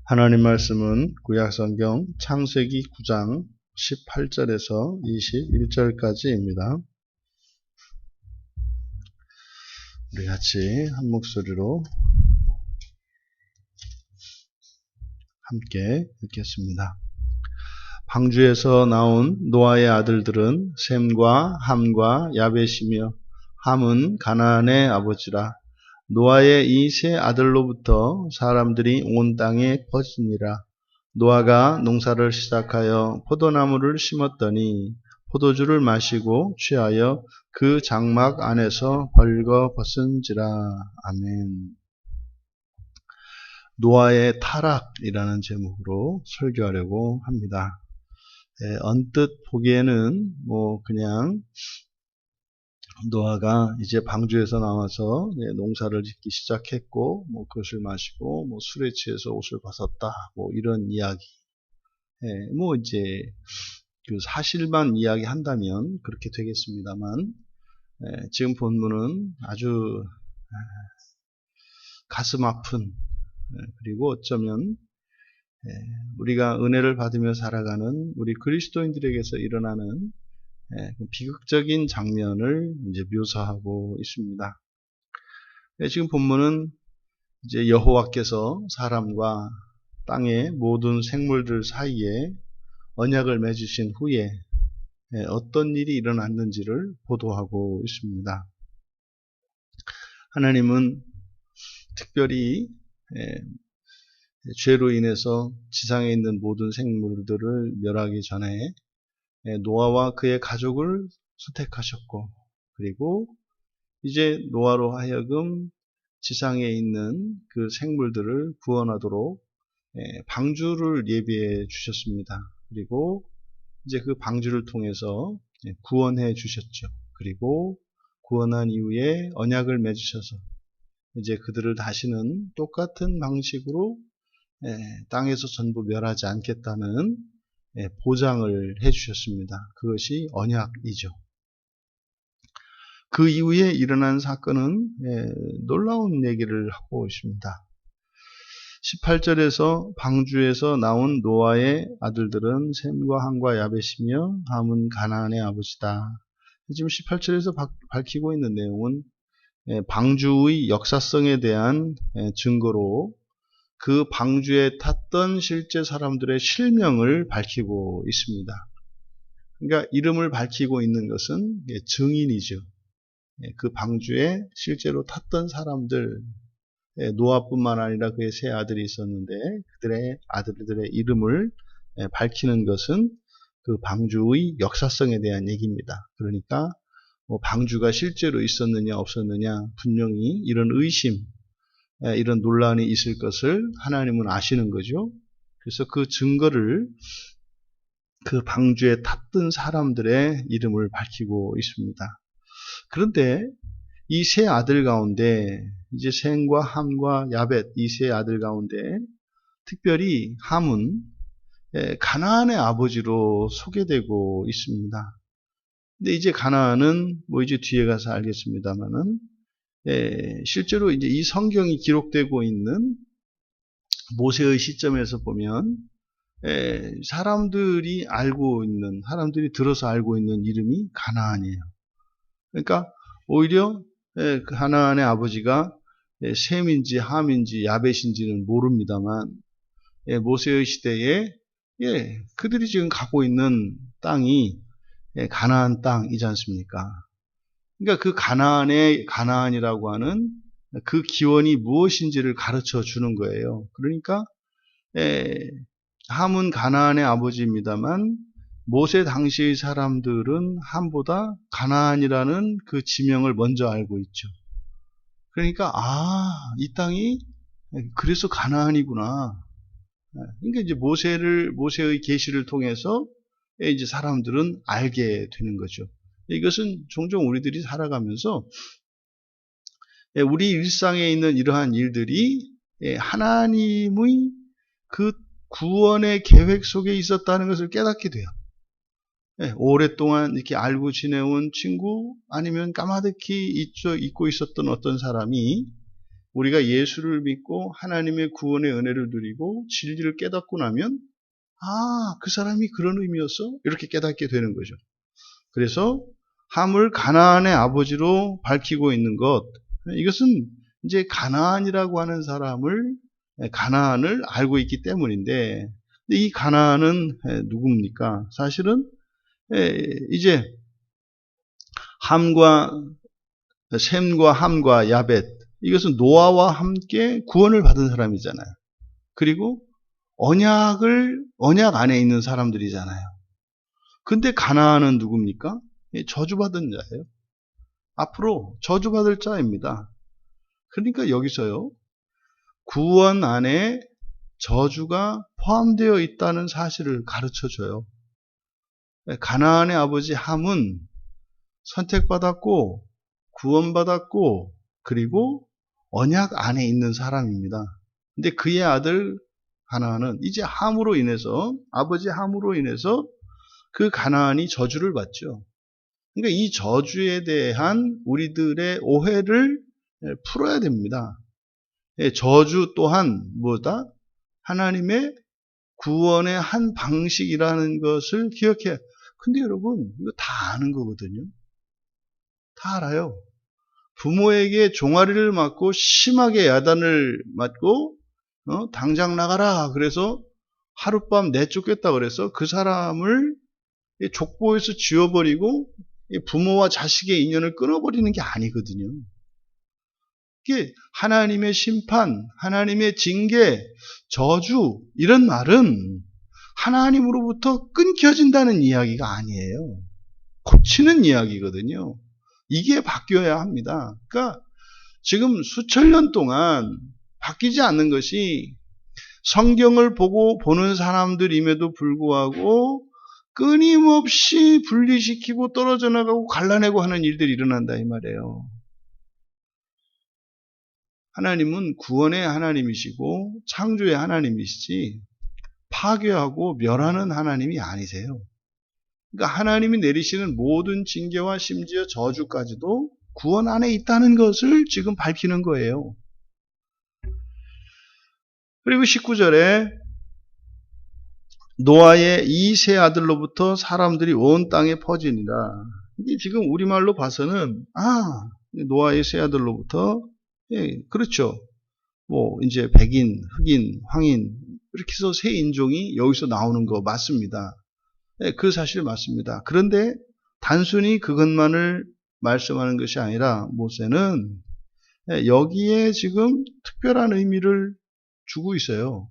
하나님 말씀은 구약성경 창세기 9장 18절에서 21절까지입니다. 우리 같이 한 목소리로 함께 읽겠습니다. 방주에서 나온 노아의 아들들은 셈과 함과 야벳이며 함은 가나안의 아버지라. 노아의 이 세 아들로부터 사람들이 온 땅에 퍼지니라. 노아가 농사를 시작하여 포도나무를 심었더니 포도주를 마시고 취하여 그 장막 안에서 벌거벗은지라. 아멘. 노아의 타락이라는 제목으로 설교하려고 합니다. 언뜻 보기에는 그냥 노아가 이제 방주에서 나와서 농사를 짓기 시작했고, 그것을 마시고, 술에 취해서 옷을 벗었다, 이런 이야기. 이제 그 사실만 이야기한다면 그렇게 되겠습니다만, 지금 본문은 아주 가슴 아픈, 그리고 어쩌면 우리가 은혜를 받으며 살아가는 우리 그리스도인들에게서 일어나는 비극적인 장면을 이제 묘사하고 있습니다. 지금 본문은 이제 여호와께서 사람과 땅의 모든 생물들 사이에 언약을 맺으신 후에 어떤 일이 일어났는지를 보도하고 있습니다. 하나님은 특별히 죄로 인해서 지상에 있는 모든 생물들을 멸하기 전에 노아와 그의 가족을 선택하셨고, 그리고 이제 노아로 하여금 지상에 있는 그 생물들을 구원하도록 방주를 예비해 주셨습니다. 그리고 이제 그 방주를 통해서 구원해 주셨죠. 그리고 구원한 이후에 언약을 맺으셔서 이제 그들을 다시는 똑같은 방식으로 땅에서 전부 멸하지 않겠다는 보장을 해주셨습니다. 그것이 언약이죠. 그 이후에 일어난 사건은 놀라운 얘기를 하고 있습니다. 18절에서 방주에서 나온 노아의 아들들은 셈과 함과 야벳이며 함은 가나안의 아버지다. 지금 18절에서 밝히고 있는 내용은 방주의 역사성에 대한 증거로 그 방주에 탔던 실제 사람들의 실명을 밝히고 있습니다. 그러니까 이름을 밝히고 있는 것은 증인이죠. 그 방주에 실제로 탔던 사람들, 노아뿐만 아니라 그의 세 아들이 있었는데 그들의 아들들의 이름을 밝히는 것은 그 방주의 역사성에 대한 얘기입니다. 그러니까 방주가 실제로 있었느냐 없었느냐 분명히 이런 의심, 이런 논란이 있을 것을 하나님은 아시는 거죠. 그래서 그 증거를 그 방주에 탔던 사람들의 이름을 밝히고 있습니다. 그런데 이 세 아들 가운데 이제 셈과 함과 야벳 이 세 아들 가운데 특별히 함은 가나안의 아버지로 소개되고 있습니다. 근데 이제 가나안은 이제 뒤에 가서 알겠습니다만은 실제로 이제 이 성경이 기록되고 있는 모세의 시점에서 보면 사람들이 들어서 알고 있는 이름이 가나안이에요. 그러니까 오히려 가나안의 아버지가 셈인지 함인지 야벳인지는 모릅니다만 모세의 시대에 그들이 지금 갖고 있는 땅이 가나안 땅이지 않습니까? 그러니까 그 가나안이라고 하는 그 기원이 무엇인지를 가르쳐 주는 거예요. 그러니까 함은 가나안의 아버지입니다만 모세 당시의 사람들은 함보다 가나안이라는 그 지명을 먼저 알고 있죠. 그러니까 이 땅이 그래서 가나안이구나. 그러니까 이제 모세의 계시를 통해서 이제 사람들은 알게 되는 거죠. 이것은 종종 우리들이 살아가면서 우리 일상에 있는 이러한 일들이 하나님의 그 구원의 계획 속에 있었다는 것을 깨닫게 돼요. 오랫동안 이렇게 알고 지내온 친구 아니면 까마득히 잊고 있었던 어떤 사람이 우리가 예수를 믿고 하나님의 구원의 은혜를 누리고 진리를 깨닫고 나면 그 사람이 그런 의미였어? 이렇게 깨닫게 되는 거죠. 그래서 함을 가나안의 아버지로 밝히고 있는 것, 이것은 이제 가나안이라고 하는 가나안을 알고 있기 때문인데, 이 가나안은 누굽니까? 사실은 이제 셈과 함과 야벳, 이것은 노아와 함께 구원을 받은 사람이잖아요. 그리고 언약 안에 있는 사람들이잖아요. 근데 가나안은 누굽니까? 저주받은 자예요. 앞으로 저주받을 자입니다. 그러니까 여기서요, 구원 안에 저주가 포함되어 있다는 사실을 가르쳐줘요. 가나안의 아버지 함은 선택받았고 구원받았고 그리고 언약 안에 있는 사람입니다. 근데 그의 아들 가나안은 이제 함으로 인해서, 아버지 함으로 인해서 그 가나안이 저주를 받죠. 그러니까 이 저주에 대한 우리들의 오해를 풀어야 됩니다. 저주 또한 뭐다? 하나님의 구원의 한 방식이라는 것을 기억해야. 근데 여러분, 이거 다 아는 거거든요. 다 알아요. 부모에게 종아리를 맞고 심하게 야단을 맞고 당장 나가라 그래서 하룻밤 내쫓겠다 그래서 그 사람을 족보에서 지워버리고 부모와 자식의 인연을 끊어버리는 게 아니거든요. 이게 하나님의 심판, 하나님의 징계, 저주, 이런 말은 하나님으로부터 끊겨진다는 이야기가 아니에요. 고치는 이야기거든요. 이게 바뀌어야 합니다. 그러니까 지금 수천 년 동안 바뀌지 않는 것이 성경을 보는 사람들임에도 불구하고 끊임없이 분리시키고 떨어져 나가고 갈라내고 하는 일들이 일어난다 이 말이에요. 하나님은 구원의 하나님이시고 창조의 하나님이시지 파괴하고 멸하는 하나님이 아니세요. 그러니까 하나님이 내리시는 모든 징계와 심지어 저주까지도 구원 안에 있다는 것을 지금 밝히는 거예요. 그리고 19절에 노아의 이 세 아들로부터 사람들이 온 땅에 퍼지니라. 이게 지금 우리말로 봐서는 노아의 세 아들로부터, 그렇죠. 뭐 이제 백인, 흑인, 황인 이렇게 해서 세 인종이 여기서 나오는 거 맞습니다. 그 사실 맞습니다. 그런데 단순히 그것만을 말씀하는 것이 아니라 모세는 여기에 지금 특별한 의미를 주고 있어요.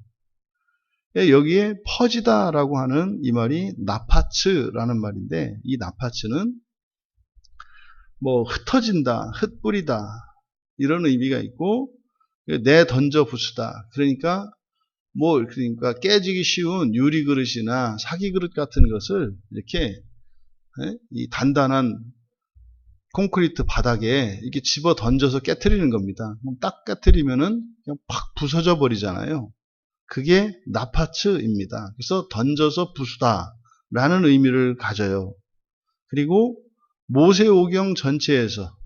여기에 퍼지다라고 하는 이 말이 나파츠라는 말인데, 이 나파츠는 뭐 흩어진다, 흩뿌리다 이런 의미가 있고, 내 던져 부수다. 그러니까 깨지기 쉬운 유리 그릇이나 사기 그릇 같은 것을 이렇게 이 단단한 콘크리트 바닥에 이렇게 집어 던져서 깨트리는 겁니다. 딱 깨트리면은 그냥 팍 부서져 버리잖아요. 그게 나파츠입니다. 그래서 던져서 부수다라는 의미를 가져요. 그리고 모세오경 전체에서,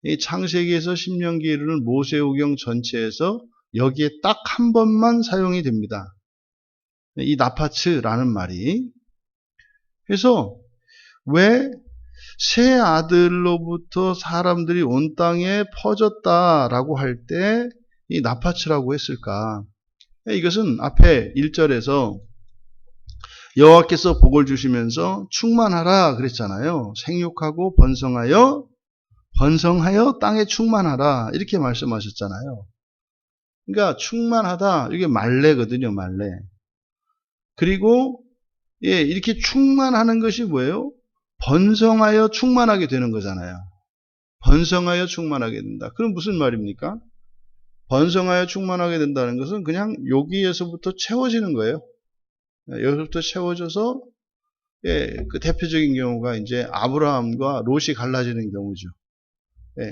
이 창세기에서 신명기에 이르는 모세오경 전체에서 여기에 딱 한 번만 사용이 됩니다. 이 나파츠라는 말이. 그래서 왜 세 아들로부터 사람들이 온 땅에 퍼졌다라고 할 때 이 나파츠라고 했을까? 이것은 앞에 1절에서 여호와께서 복을 주시면서 충만하라 그랬잖아요. 생육하고 번성하여 땅에 충만하라 이렇게 말씀하셨잖아요. 그러니까 충만하다, 이게 말레거든요. 말레. 그리고 이렇게 충만하는 것이 뭐예요? 번성하여 충만하게 되는 거잖아요. 번성하여 충만하게 된다. 그럼 무슨 말입니까? 번성하여 충만하게 된다는 것은 그냥 여기에서부터 채워지는 거예요. 여기서부터 채워져서, 그 대표적인 경우가 이제 아브라함과 롯이 갈라지는 경우죠.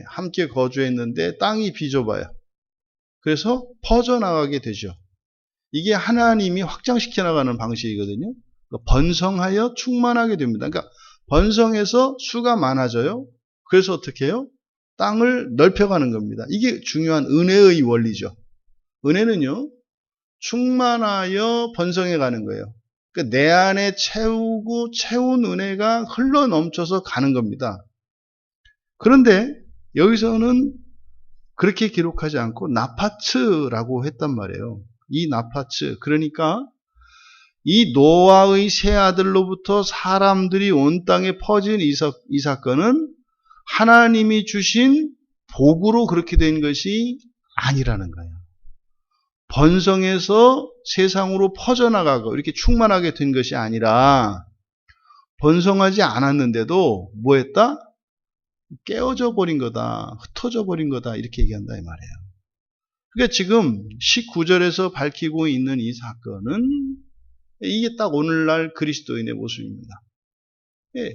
함께 거주했는데 땅이 비좁아요. 그래서 퍼져나가게 되죠. 이게 하나님이 확장시켜 나가는 방식이거든요. 번성하여 충만하게 됩니다. 그러니까 번성해서 수가 많아져요. 그래서 어떻게 해요? 땅을 넓혀가는 겁니다. 이게 중요한 은혜의 원리죠. 은혜는요, 충만하여 번성해 가는 거예요. 그러니까 내 안에 채우고 채운 은혜가 흘러 넘쳐서 가는 겁니다. 그런데 여기서는 그렇게 기록하지 않고 나파츠라고 했단 말이에요. 이 나파츠, 그러니까 이 노아의 세 아들로부터 사람들이 온 땅에 퍼진 이 사건은 하나님이 주신 복으로 그렇게 된 것이 아니라는 거예요. 번성해서 세상으로 퍼져나가고 이렇게 충만하게 된 것이 아니라 번성하지 않았는데도 뭐 했다? 깨어져 버린 거다, 흩어져 버린 거다, 이렇게 얘기한다 이 말이에요. 그러니까 지금 19절에서 밝히고 있는 이 사건은 이게 딱 오늘날 그리스도인의 모습입니다. 예,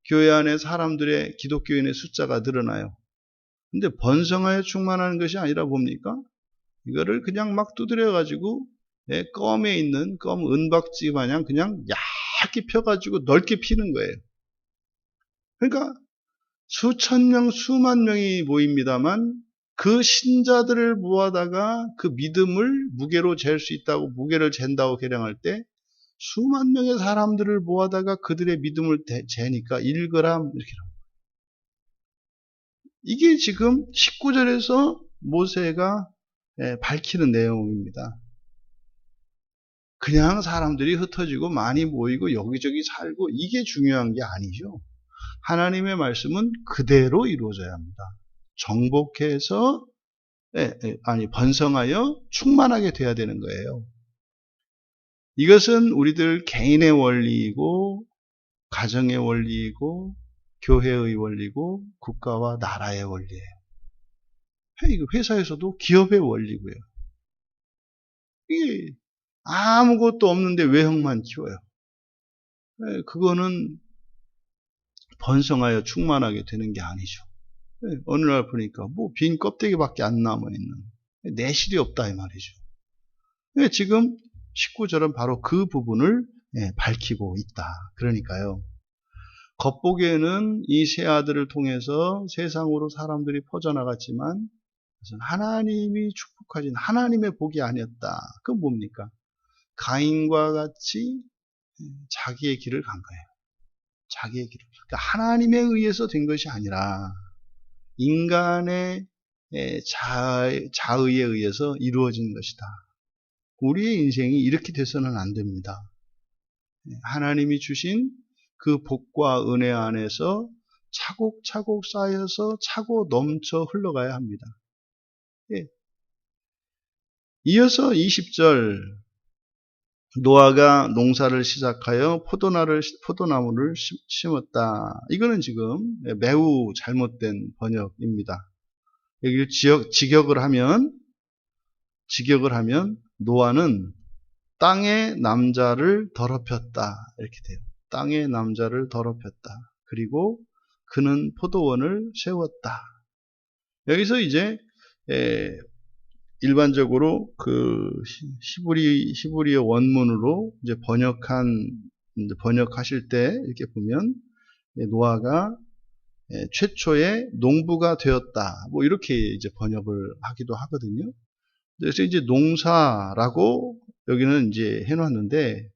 교회 안에 사람들의, 기독교인의 숫자가 늘어나요. 근데 번성하여 충만하는 것이 아니라 뭡니까? 이거를 그냥 막 두드려가지고 껌에 있는 껌 은박지 마냥 그냥 얇게 펴가지고 넓게 피는 거예요. 그러니까 수천 명, 수만 명이 모입니다만 그 신자들을 모아다가 그 믿음을 무게로 잴 수 있다고, 무게를 잰다고 계량할 때 수만 명의 사람들을 모아다가 그들의 믿음을 재니까 1g 이렇게 나옵니다. 이게 지금 19절에서 모세가 밝히는 내용입니다. 그냥 사람들이 흩어지고 많이 모이고 여기저기 살고 이게 중요한 게 아니죠. 하나님의 말씀은 그대로 이루어져야 합니다. 정복해서 번성하여 충만하게 돼야 되는 거예요. 이것은 우리들 개인의 원리이고 가정의 원리이고 교회의 원리고 국가와 나라의 원리예요. 회사에서도 기업의 원리고요. 이게 아무것도 없는데 외형만 키워요. 그거는 번성하여 충만하게 되는 게 아니죠. 어느 날 보니까 뭐 빈 껍데기밖에 안 남아있는, 내실이 없다 이 말이죠. 지금 19절은 바로 그 부분을 밝히고 있다. 그러니까요, 겉보기에는 이 세 아들을 통해서 세상으로 사람들이 퍼져나갔지만 하나님이 축복하신 하나님의 복이 아니었다. 그건 뭡니까? 가인과 같이 자기의 길을 간 거예요. 자기의 길을. 그러니까 하나님에 의해서 된 것이 아니라 인간의 자의에 의해서 이루어진 것이다. 우리의 인생이 이렇게 돼서는 안 됩니다. 하나님이 주신 그 복과 은혜 안에서 차곡차곡 쌓여서 차고 넘쳐 흘러가야 합니다. 이어서 20절, 노아가 농사를 시작하여 포도나무를 심었다. 이거는 지금 매우 잘못된 번역입니다. 여기 직역을 하면 노아는 땅의 남자를 더럽혔다. 이렇게 돼요. 땅의 남자를 더럽혔다. 그리고 그는 포도원을 세웠다. 여기서 이제 일반적으로 그 히브리어 원문으로 이제 번역하실 때 이렇게 보면 노아가 최초의 농부가 되었다. 뭐 이렇게 이제 번역을 하기도 하거든요. 그래서 이제 농사라고 여기는 이제 해놨는데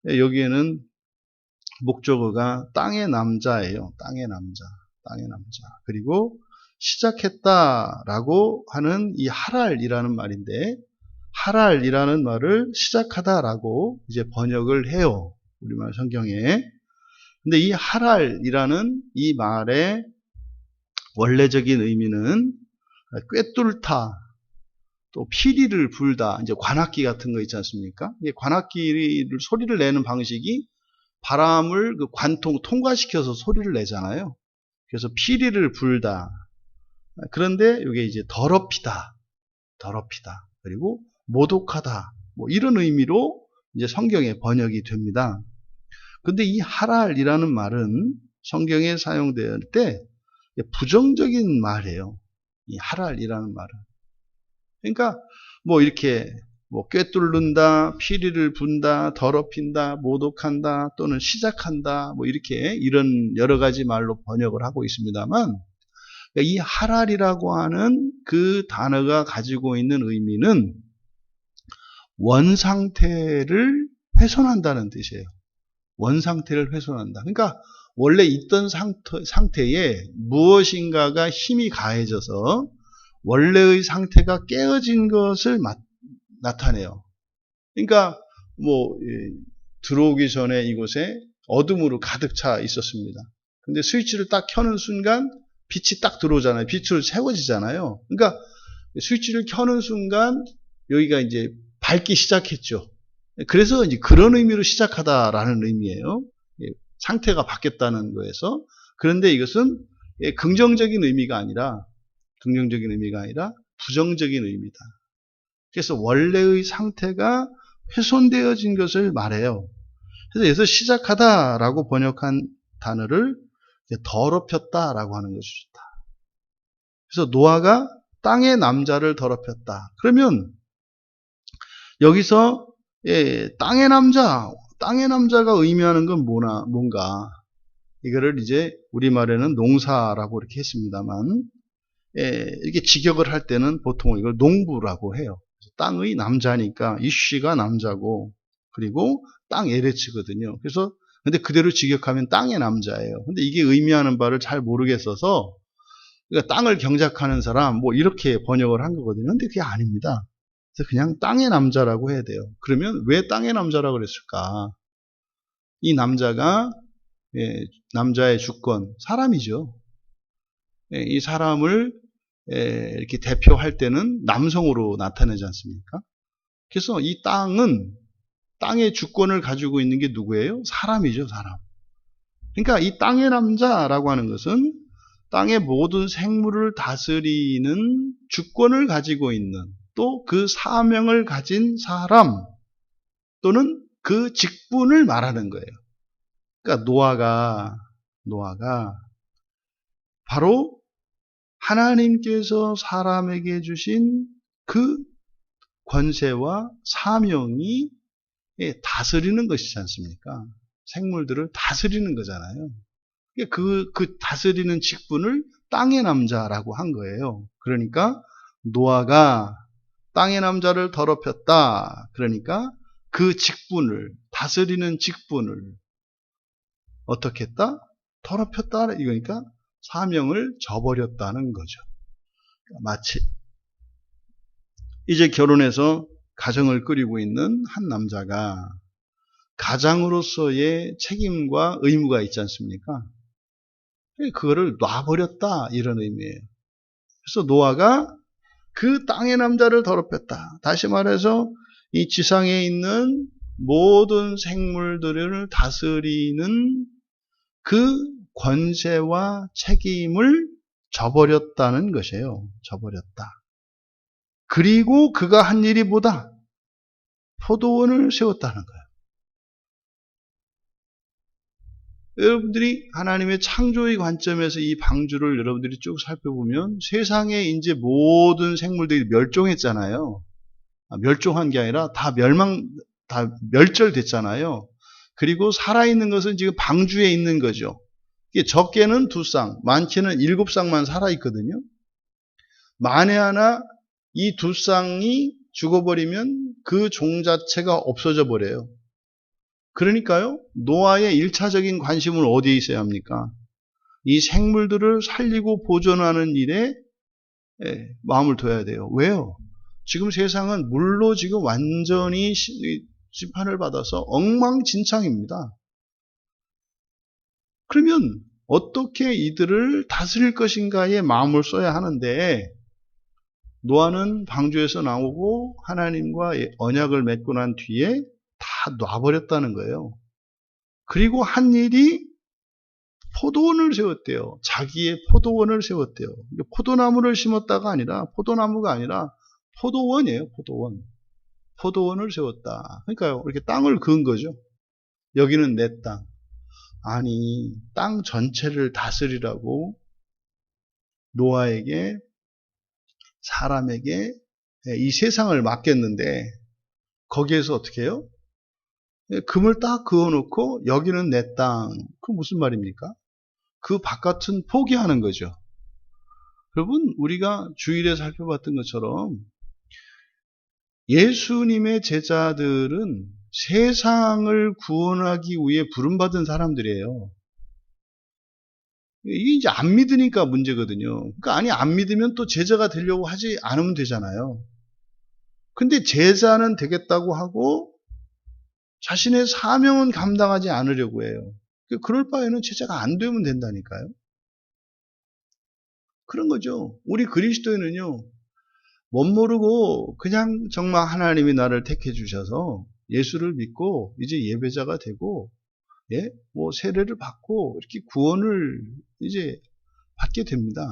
여기에는 목적어가 땅의 남자예요. 땅의 남자. 그리고 시작했다라고 하는 이 하랄이라는 말인데, 하랄이라는 말을 시작하다라고 이제 번역을 해요. 우리말 성경에. 근데 이 하랄이라는 이 말의 원래적인 의미는 꿰뚫다, 또 피리를 불다, 이제 관악기 같은 거 있지 않습니까? 관악기를 소리를 내는 방식이 바람을 그 관통 통과시켜서 소리를 내잖아요. 그래서 피리를 불다. 그런데 이게 이제 더럽히다, 그리고 모독하다, 뭐 이런 의미로 이제 성경에 번역이 됩니다. 근데 이 하랄이라는 말은 성경에 사용될 때 부정적인 말이에요. 이 하랄이라는 말은. 그러니까 뭐 이렇게 뭐 꿰뚫는다, 피리를 분다, 더럽힌다, 모독한다, 또는 시작한다, 뭐 이런 여러 가지 말로 번역을 하고 있습니다만, 그러니까 이 하랄이라고 하는 그 단어가 가지고 있는 의미는 원상태를 훼손한다는 뜻이에요. 원상태를 훼손한다. 그러니까 원래 있던 상태에 무엇인가가 힘이 가해져서 원래의 상태가 깨어진 것을 나타내요. 그러니까 들어오기 전에 이곳에 어둠으로 가득 차 있었습니다. 근데 스위치를 딱 켜는 순간 빛이 딱 들어오잖아요. 빛으로 채워지잖아요. 그러니까 스위치를 켜는 순간 여기가 이제 밝기 시작했죠. 그래서 이제 그런 의미로 시작하다라는 의미예요. 상태가 바뀌었다는 거에서. 그런데 이것은 긍정적인 의미가 아니라 부정적인 의미다. 그래서 원래의 상태가 훼손되어진 것을 말해요. 그래서 여기서 시작하다라고 번역한 단어를 더럽혔다라고 하는 것이 좋다. 그래서 노아가 땅의 남자를 더럽혔다. 그러면 여기서 땅의 남자가 의미하는 건 뭔가 이거를 이제 우리말에는 농사라고 이렇게 했습니다만 이렇게 직역을 할 때는 보통 이걸 농부라고 해요. 땅의 남자니까 이쉬가 남자고 그리고 땅 에레츠거든요. 그래서 근데 그대로 직역하면 땅의 남자예요. 근데 이게 의미하는 바를 잘 모르겠어서 그러니까 땅을 경작하는 사람 이렇게 번역을 한 거거든요. 근데 그게 아닙니다. 그래서 그냥 땅의 남자라고 해야 돼요. 그러면 왜 땅의 남자라고 그랬을까? 이 남자가 남자의 주권, 사람이죠. 이 사람을 이렇게 대표할 때는 남성으로 나타내지 않습니까? 그래서 이 땅의 주권을 가지고 있는 게 누구예요? 사람이죠, 사람. 그러니까 이 땅의 남자라고 하는 것은 땅의 모든 생물을 다스리는 주권을 가지고 있는 또 그 사명을 가진 사람 또는 그 직분을 말하는 거예요. 그러니까 노아가 바로 하나님께서 사람에게 주신 그 권세와 사명이 다스리는 것이지 않습니까? 생물들을 다스리는 거잖아요. 그 다스리는 직분을 땅의 남자라고 한 거예요. 그러니까 노아가 땅의 남자를 더럽혔다. 그러니까 그 직분을, 다스리는 직분을 어떻게 했다? 더럽혔다. 이거니까 사명을 저버렸다는 거죠. 마치 이제 결혼해서 가정을 꾸리고 있는 한 남자가 가장으로서의 책임과 의무가 있지 않습니까? 그거를 놔버렸다 이런 의미예요. 그래서 노아가 그 땅의 남자를 더럽혔다. 다시 말해서 이 지상에 있는 모든 생물들을 다스리는 그 권세와 책임을 저버렸다는 것이에요. 저버렸다. 그리고 그가 한 일이 뭐다? 포도원을 세웠다는 거예요. 여러분들이 하나님의 창조의 관점에서 이 방주를 여러분들이 쭉 살펴보면 세상에 이제 모든 생물들이 멸종했잖아요. 멸종한 게 아니라 다 멸절됐잖아요. 그리고 살아있는 것은 지금 방주에 있는 거죠. 적게는 2쌍, 많게는 7쌍만 살아있거든요. 만에 하나 이 2쌍이 죽어버리면 그 종 자체가 없어져 버려요. 그러니까요, 노아의 1차적인 관심은 어디에 있어야 합니까? 이 생물들을 살리고 보존하는 일에 마음을 둬야 돼요. 왜요? 지금 세상은 물로 지금 완전히 심판을 받아서 엉망진창입니다. 그러면 어떻게 이들을 다스릴 것인가에 마음을 써야 하는데 노아는 방주에서 나오고 하나님과 언약을 맺고 난 뒤에 다 놔버렸다는 거예요. 그리고 한 일이 포도원을 세웠대요. 자기의 포도원을 세웠대요. 포도나무를 심었다가 아니라 포도나무가 아니라 포도원이에요. 포도원. 포도원을 세웠다. 그러니까요. 이렇게 땅을 그은 거죠. 여기는 내 땅. 아니, 땅 전체를 다스리라고 노아에게 사람에게 이 세상을 맡겼는데 거기에서 어떻게 해요? 금을 딱 그어놓고 여기는 내 땅. 그 무슨 말입니까? 그 바깥은 포기하는 거죠. 여러분, 우리가 주일에 살펴봤던 것처럼 예수님의 제자들은 세상을 구원하기 위해 부름받은 사람들이에요. 이게 이제 안 믿으니까 문제거든요. 그러니까 아니, 안 믿으면 또 제자가 되려고 하지 않으면 되잖아요. 근데 제자는 되겠다고 하고 자신의 사명은 감당하지 않으려고 해요. 그럴 바에는 제자가 안 되면 된다니까요. 그런 거죠. 우리 그리스도인은요, 못 모르고 그냥 정말 하나님이 나를 택해 주셔서 예수를 믿고 이제 예배자가 되고, 예, 뭐 세례를 받고 이렇게 구원을 이제 받게 됩니다.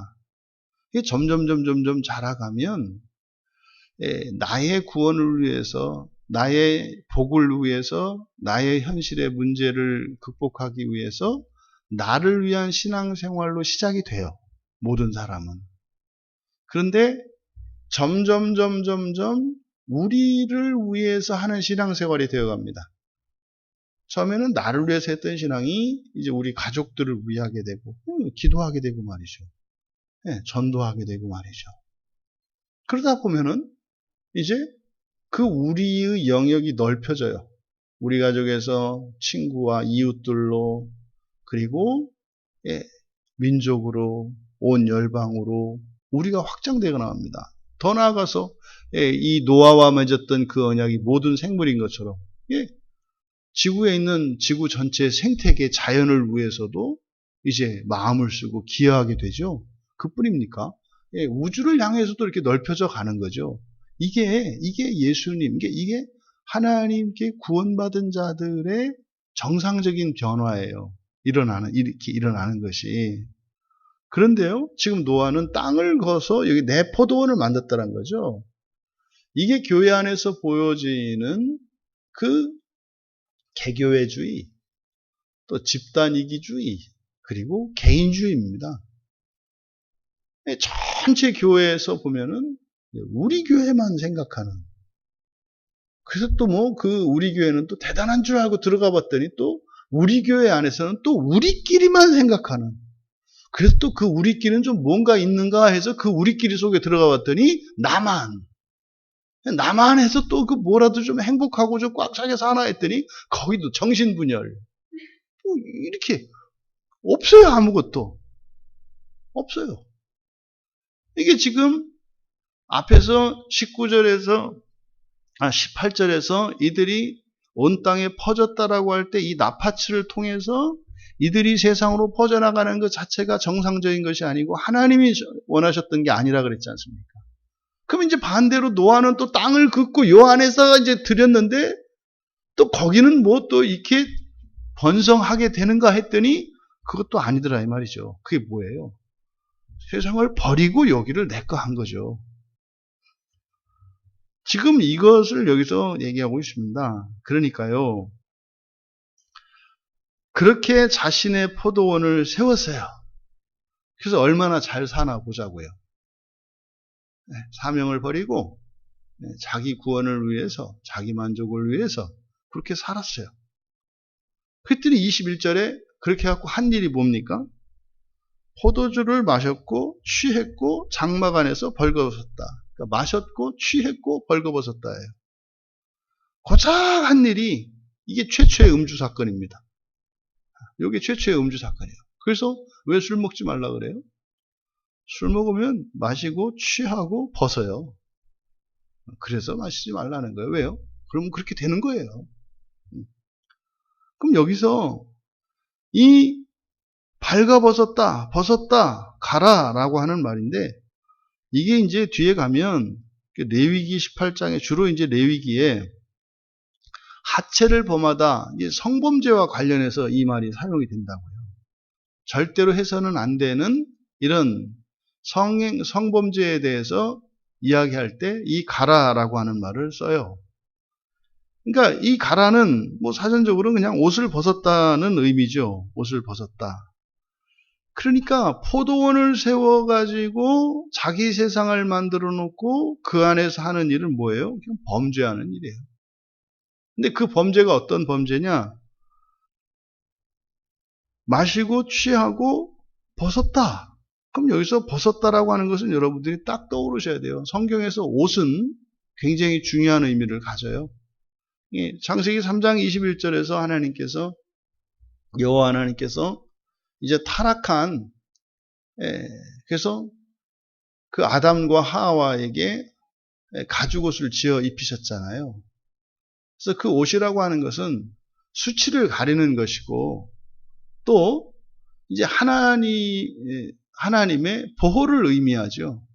이게 점점 자라가면, 예, 나의 구원을 위해서, 나의 복을 위해서, 나의 현실의 문제를 극복하기 위해서 나를 위한 신앙생활로 시작이 돼요. 모든 사람은. 그런데 점점 우리를 위해서 하는 신앙생활이 되어갑니다. 처음에는 나를 위해서 했던 신앙이 이제 우리 가족들을 위하게 되고, 기도하게 되고 말이죠. 네, 전도하게 되고 말이죠. 그러다 보면은 이제 그 우리의 영역이 넓혀져요. 우리 가족에서 친구와 이웃들로, 그리고 예, 민족으로, 온 열방으로 우리가 확장되어 나갑니다. 더 나아가서 이 노아와 맺었던 그 언약이 모든 생물인 것처럼, 예, 지구에 있는 지구 전체의 생태계 자연을 위해서도 이제 마음을 쓰고 기여하게 되죠. 그뿐입니까? 예, 우주를 향해서도 이렇게 넓혀져 가는 거죠. 이게 예수님, 이게 하나님께 구원받은 자들의 정상적인 변화예요. 이렇게 일어나는 것이. 그런데요, 지금 노아는 땅을 거서 여기 내 포도원을 만들었다는 거죠. 이게 교회 안에서 보여지는 그 개교회주의, 또 집단이기주의, 그리고 개인주의입니다. 전체 교회에서 보면은 우리 교회만 생각하는. 그래서 또 그 우리 교회는 또 대단한 줄 알고 들어가 봤더니 또 우리 교회 안에서는 또 우리끼리만 생각하는. 그래서 또 그 우리끼리는 좀 뭔가 있는가 해서 그 우리끼리 속에 들어가 봤더니 나만 해서 또 그 뭐라도 좀 행복하고 좀 꽉 차게 사나 했더니 거기도 정신분열. 이렇게 없어요. 아무것도 없어요. 이게 지금 앞에서 18절에서 이들이 온 땅에 퍼졌다라고 할 때 이 나파츠를 통해서 이들이 세상으로 퍼져나가는 것 자체가 정상적인 것이 아니고 하나님이 원하셨던 게 아니라 그랬지 않습니까? 그럼 이제 반대로 노아는 또 땅을 긋고 요 안에서 이제 들였는데 또 거기는 뭐 또 이렇게 번성하게 되는가 했더니 그것도 아니더라 이 말이죠. 그게 뭐예요? 세상을 버리고 여기를 내 거 한 거죠. 지금 이것을 여기서 얘기하고 있습니다. 그러니까요, 그렇게 자신의 포도원을 세웠어요. 그래서 얼마나 잘 사나 보자고요. 사명을 버리고 자기 구원을 위해서, 자기 만족을 위해서 그렇게 살았어요. 그랬더니 21절에 그렇게 해갖고 한 일이 뭡니까? 포도주를 마셨고 취했고 장막 안에서 벌거벗었다. 그러니까 마셨고 취했고 벌거벗었다예요. 고작 한 일이 이게 최초의 음주 사건입니다. 이게 최초의 음주 사건이에요. 그래서 왜 술 먹지 말라 그래요? 술 먹으면 마시고 취하고 벗어요. 그래서 마시지 말라는 거예요. 왜요? 그러면 그렇게 되는 거예요. 그럼 여기서 이 벌거벗었다, 벗었다, 가라라고 하는 말인데 이게 이제 뒤에 가면 레위기 18장에 주로 이제 레위기에 하체를 범하다, 성범죄와 관련해서 이 말이 사용이 된다고요. 절대로 해서는 안 되는 이런 성범죄에 대해서 이야기할 때 이 가라라고 하는 말을 써요. 그러니까 이 가라는 뭐 사전적으로 그냥 옷을 벗었다는 의미죠. 옷을 벗었다. 그러니까 포도원을 세워가지고 자기 세상을 만들어 놓고 그 안에서 하는 일은 뭐예요? 그냥 범죄하는 일이에요. 근데 그 범죄가 어떤 범죄냐? 마시고 취하고 벗었다. 그럼 여기서 벗었다라고 하는 것은 여러분들이 딱 떠오르셔야 돼요. 성경에서 옷은 굉장히 중요한 의미를 가져요. 창세기 3장 21절에서 여호와 하나님께서 이제 타락한, 그래서 그 아담과 하와에게 가죽옷을 지어 입히셨잖아요. 그래서 그 옷이라고 하는 것은 수치를 가리는 것이고, 또 이제 하나님의 보호를 의미하죠.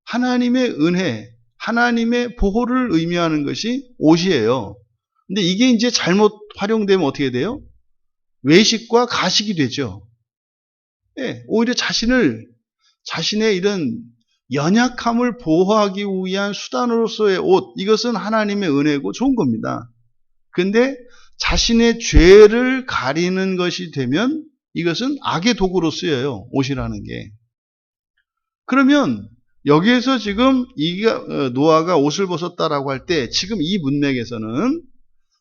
하나님의 은혜, 하나님의 보호를 의미하는 것이 옷이에요. 근데 이게 이제 잘못 활용되면 어떻게 돼요? 외식과 가식이 되죠. 오히려 자신의 이런 연약함을 보호하기 위한 수단으로서의 옷, 이것은 하나님의 은혜고 좋은 겁니다. 근데 자신의 죄를 가리는 것이 되면 이것은 악의 도구로 쓰여요. 옷이라는 게. 그러면 여기에서 지금 노아가 옷을 벗었다라고 할 때 지금 이 문맥에서는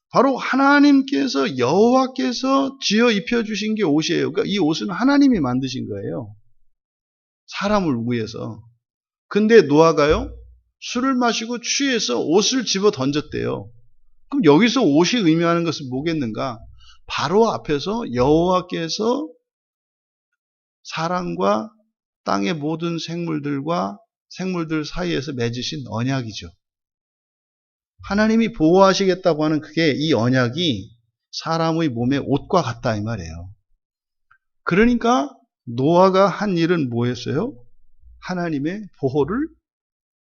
바로 하나님께서, 여호와께서 지어 입혀주신 게 옷이에요. 그러니까 이 옷은 하나님이 만드신 거예요. 사람을 위해서. 근데 노아가요, 술을 마시고 취해서 옷을 집어 던졌대요. 그럼 여기서 옷이 의미하는 것은 뭐겠는가? 바로 앞에서 여호와께서 사람과 땅의 모든 생물들 사이에서 맺으신 언약이죠. 하나님이 보호하시겠다고 하는 그게, 이 언약이 사람의 몸에 옷과 같다 이 말이에요. 그러니까 노아가 한 일은 뭐였어요? 하나님의 보호를,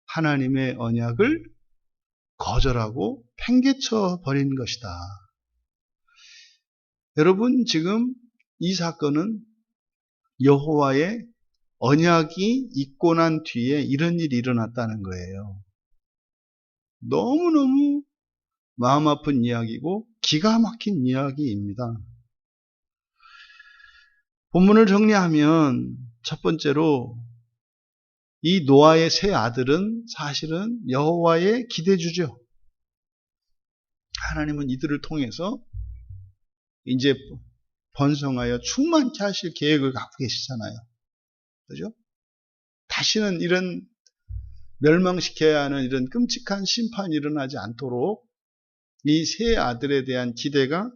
하나님의 언약을 거절하고 팽개쳐 버린 것이다. 여러분, 지금 이 사건은 여호와의 언약이 있고 난 뒤에 이런 일이 일어났다는 거예요. 너무너무 마음 아픈 이야기고 기가 막힌 이야기입니다. 본문을 정리하면 첫 번째로 이 노아의 세 아들은 사실은 여호와의 기대주죠. 하나님은 이들을 통해서 이제 번성하여 충만케 하실 계획을 갖고 계시잖아요. 그죠? 다시는 이런 멸망시켜야 하는 이런 끔찍한 심판이 일어나지 않도록 이 세 아들에 대한 기대가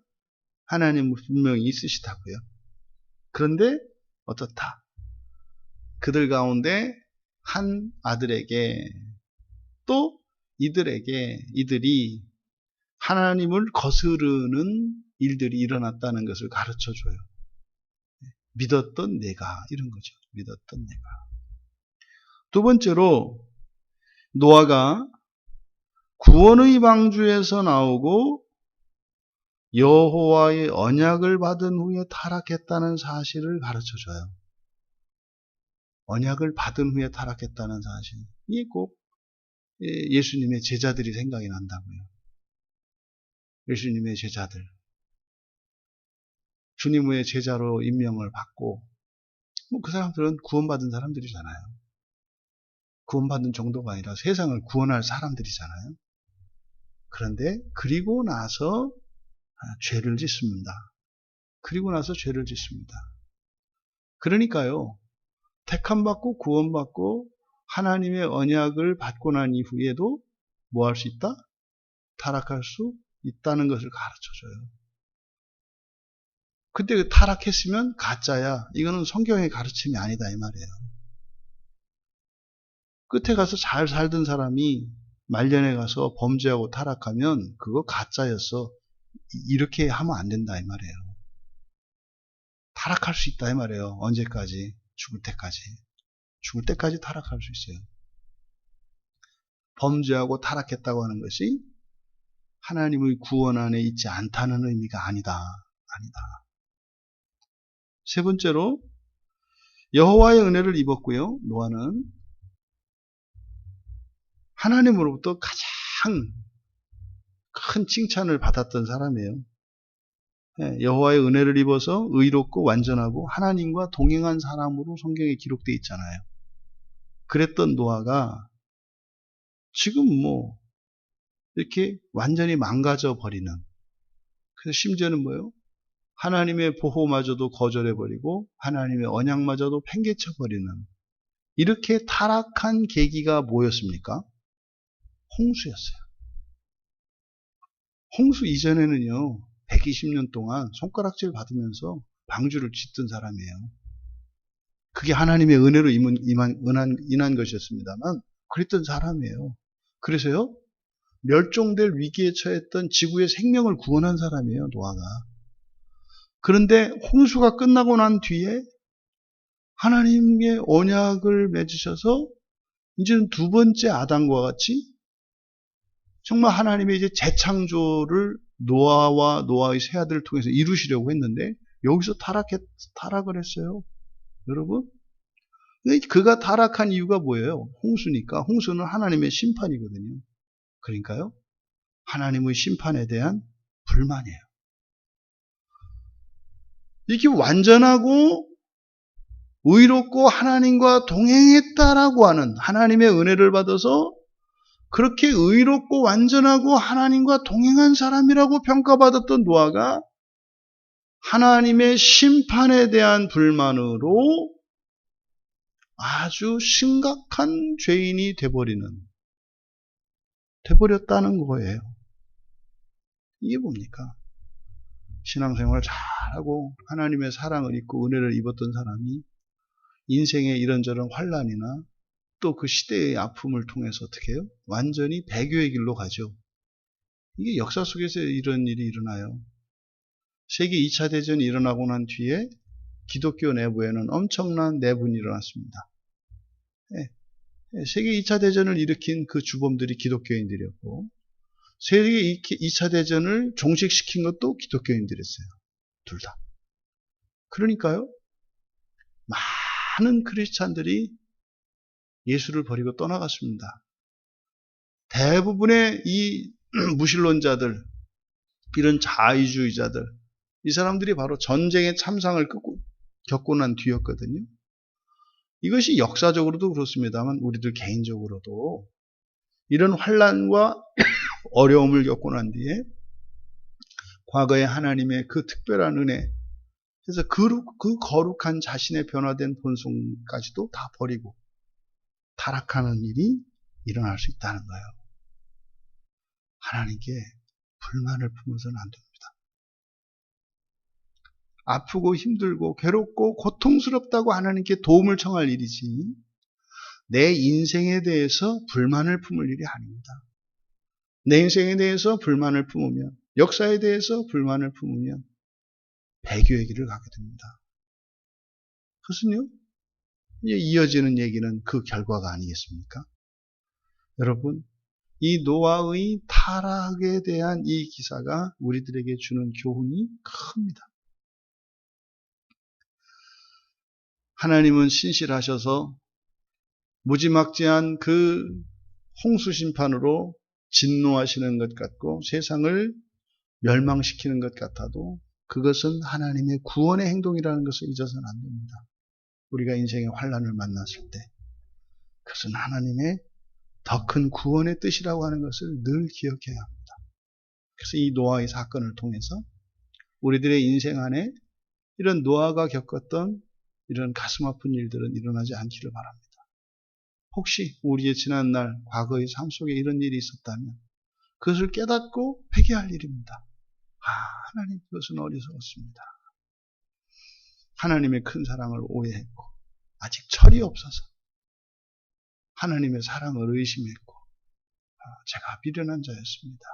하나님은 분명히 있으시다고요. 그런데 어떻다? 그들 가운데 한 아들에게, 또 이들이 하나님을 거스르는 일들이 일어났다는 것을 가르쳐줘요. 믿었던 내가, 이런 거죠. 믿었던 내가. 두 번째로 노아가 구원의 방주에서 나오고 여호와의 언약을 받은 후에 타락했다는 사실을 가르쳐줘요. 언약을 받은 후에 타락했다는 사실. 이게 꼭 예수님의 제자들이 생각이 난다고요. 예수님의 제자들. 주님의 제자로 임명을 받고, 그 사람들은 구원받은 사람들이잖아요. 구원받은 정도가 아니라 세상을 구원할 사람들이잖아요. 그런데 그리고 나서 죄를 짓습니다. 그러니까요, 택함받고 구원받고 하나님의 언약을 받고 난 이후에도 뭐 할 수 있다? 타락할 수 있다는 것을 가르쳐줘요. 근데 타락했으면 가짜야. 이거는 성경의 가르침이 아니다 이 말이에요. 끝에 가서 잘 살던 사람이 말년에 가서 범죄하고 타락하면 그거 가짜였어. 이렇게 하면 안 된다 이 말이에요. 타락할 수 있다 이 말이에요. 언제까지? 죽을 때까지 타락할 수 있어요. 범죄하고 타락했다고 하는 것이 하나님의 구원 안에 있지 않다는 의미가 아니다. 세 번째로 여호와의 은혜를 입었고요. 노아는 하나님으로부터 가장 큰 칭찬을 받았던 사람이에요. 여호와의 은혜를 입어서 의롭고 완전하고 하나님과 동행한 사람으로 성경에 기록되어 있잖아요. 그랬던 노아가 지금 이렇게 완전히 망가져 버리는, 그래서 심지어는 뭐예요? 하나님의 보호마저도 거절해버리고 하나님의 언약마저도 팽개쳐버리는 이렇게 타락한 계기가 뭐였습니까? 홍수였어요. 홍수 이전에는요, 120년 동안 손가락질 받으면서 방주를 짓던 사람이에요. 그게 하나님의 은혜로 인한 것이었습니다만, 그랬던 사람이에요. 그래서요, 멸종될 위기에 처했던 지구의 생명을 구원한 사람이에요, 노아가. 그런데 홍수가 끝나고 난 뒤에 하나님의 언약을 맺으셔서 이제는 두 번째 아담과 같이 정말 하나님의 이제 재창조를 노아와 노아의 세 아들을 통해서 이루시려고 했는데 여기서 타락을 했어요. 여러분, 그가 타락한 이유가 뭐예요? 홍수니까. 홍수는 하나님의 심판이거든요. 그러니까요, 하나님의 심판에 대한 불만이에요. 이렇게 완전하고 의롭고 하나님과 동행했다라고 하는 하나님의 은혜를 받아서 그렇게 의롭고 완전하고 하나님과 동행한 사람이라고 평가받았던 노아가 하나님의 심판에 대한 불만으로 아주 심각한 죄인이 돼버렸다는 거예요. 이게 뭡니까? 신앙생활 잘하고 하나님의 사랑을 입고 은혜를 입었던 사람이 인생의 이런저런 환난이나 또 그 시대의 아픔을 통해서 어떻게 해요? 완전히 배교의 길로 가죠. 이게 역사 속에서 이런 일이 일어나요. 세계 2차 대전이 일어나고 난 뒤에 기독교 내부에는 엄청난 내분이 일어났습니다. 세계 2차 대전을 일으킨 그 주범들이 기독교인들이었고 세계 2차 대전을 종식시킨 것도 기독교인들이었어요. 둘 다. 그러니까요, 많은 크리스찬들이 예수를 버리고 떠나갔습니다. 대부분의 이 무신론자들, 이런 자의주의자들, 이 사람들이 바로 전쟁의 참상을 겪고 난 뒤였거든요. 이것이 역사적으로도 그렇습니다만 우리들 개인적으로도 이런 환난과 어려움을 겪고 난 뒤에 과거에 하나님의 그 특별한 은혜, 그래서 그 거룩한 자신의 변화된 본성까지도 다 버리고 타락하는 일이 일어날 수 있다는 거예요. 하나님께 불만을 품어서는 안 됩니다. 아프고 힘들고 괴롭고 고통스럽다고 하나님께 도움을 청할 일이지 내 인생에 대해서 불만을 품을 일이 아닙니다. 내 인생에 대해서 불만을 품으면, 역사에 대해서 불만을 품으면 배교의 길을 가게 됩니다. 그것은요, 이제 이어지는 얘기는 그 결과가 아니겠습니까? 여러분, 이 노아의 타락에 대한 이 기사가 우리들에게 주는 교훈이 큽니다. 하나님은 신실하셔서 무지막지한 그 홍수 심판으로 진노하시는 것 같고 세상을 멸망시키는 것 같아도 그것은 하나님의 구원의 행동이라는 것을 잊어서는 안 됩니다. 우리가 인생의 환난을 만났을 때 그것은 하나님의 더 큰 구원의 뜻이라고 하는 것을 늘 기억해야 합니다. 그래서 이 노아의 사건을 통해서 우리들의 인생 안에 이런 노아가 겪었던 이런 가슴 아픈 일들은 일어나지 않기를 바랍니다. 혹시 우리의 지난날 과거의 삶 속에 이런 일이 있었다면 그것을 깨닫고 회개할 일입니다. 하나님, 그것은 어리석었습니다. 하나님의 큰 사랑을 오해했고 아직 철이 없어서 하나님의 사랑을 의심했고 제가 미련한 자였습니다.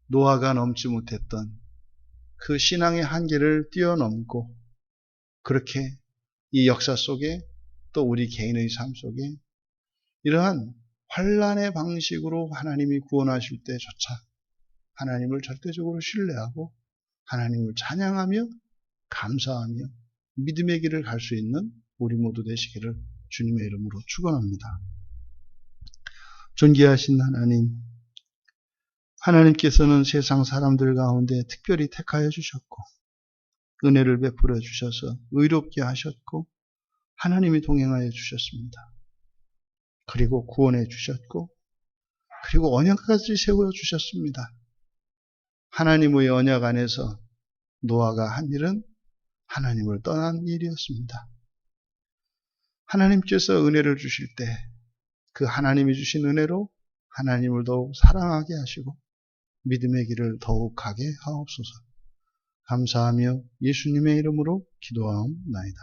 노아가 넘지 못했던 그 신앙의 한계를 뛰어넘고 그렇게 이 역사 속에 또 우리 개인의 삶 속에 이러한 환난의 방식으로 하나님이 구원하실 때조차 하나님을 절대적으로 신뢰하고 하나님을 찬양하며 감사하며 믿음의 길을 갈 수 있는 우리 모두 되시기를 주님의 이름으로 축원합니다. 존귀하신 하나님, 하나님께서는 세상 사람들 가운데 특별히 택하여 주셨고 은혜를 베풀어 주셔서 의롭게 하셨고 하나님이 동행하여 주셨습니다. 그리고 구원해 주셨고 그리고 언약까지 세워 주셨습니다. 하나님의 언약 안에서 노아가 한 일은 하나님을 떠난 일이었습니다. 하나님께서 은혜를 주실 때 그 하나님이 주신 은혜로 하나님을 더욱 사랑하게 하시고 믿음의 길을 더욱 가게 하옵소서. 감사하며 예수님의 이름으로 기도하옵나이다.